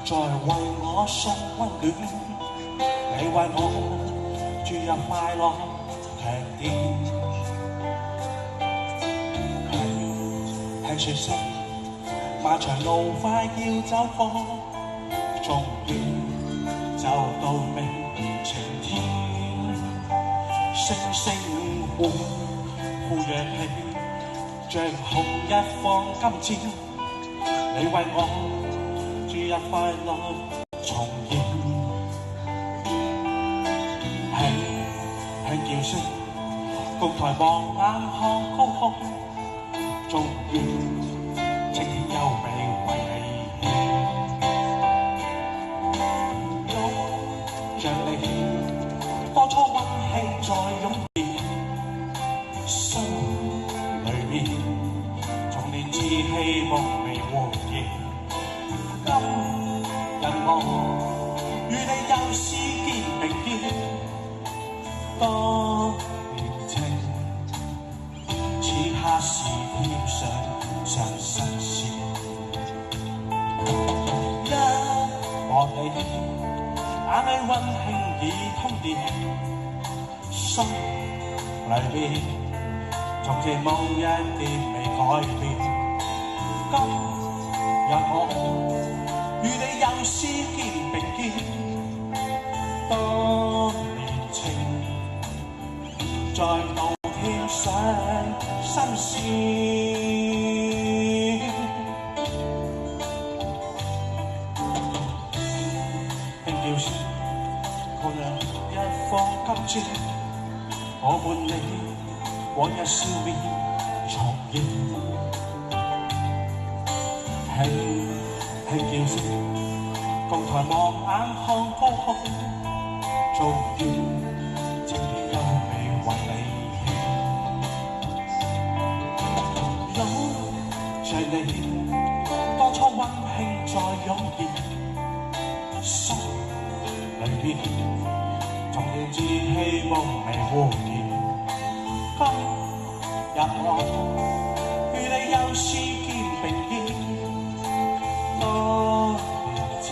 在為我送溫暖，你為我注入快樂強電。聽說聲漫長路快要走過，終於就到明晴天。星星呼呼揚起，像紅日放金箭。你為我注入快樂重現，輕叫聲，共抬望眼看高空，終於晴天優美為你獻，擁着你，當初溫馨再湧現，心裏面從年至希望未和現。今日我與你又是肩並肩，當年情此刻是添上新鮮。一望你，眼裏溫馨已通電，心裏邊從前夢一點未改變。今日我與你又是肩並肩，當年情再度添上新鮮。輕叫聲，姑娘一放金箭，我伴你往日笑面重現。輕叫聲，共抬望眼看高空，終於晴天優美為你獻，擁着你，當初溫馨再湧現，心裏邊從前至希望未和現。今日我與你又是肩並肩，當年情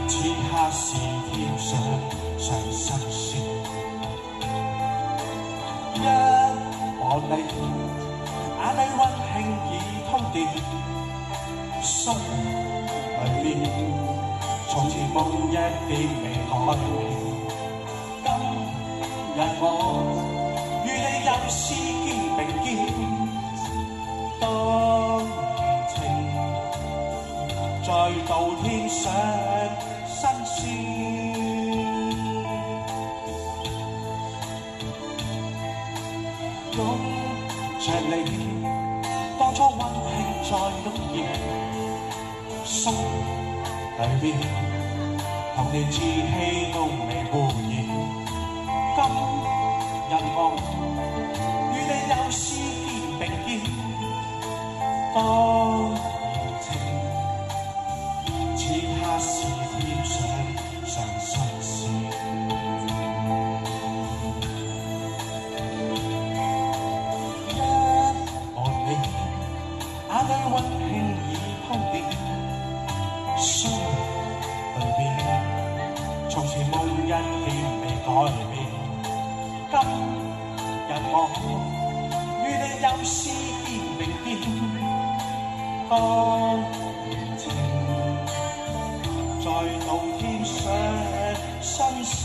此刻是添上新鮮。一望你，眼裏溫馨已通電，心裏面從前夢一點未改變。今日我與你又是肩並肩，當年情再度添上新鮮。擁着你，當初溫馨再湧現，心裏邊童年稚氣都未活現。今日我與你又是肩並肩，當年情此刻是添上新鮮。一望你，眼裏溫馨已通電，心裏邊從前夢一點未改變。今日我與你又是肩並肩，當年情再度添上新鮮。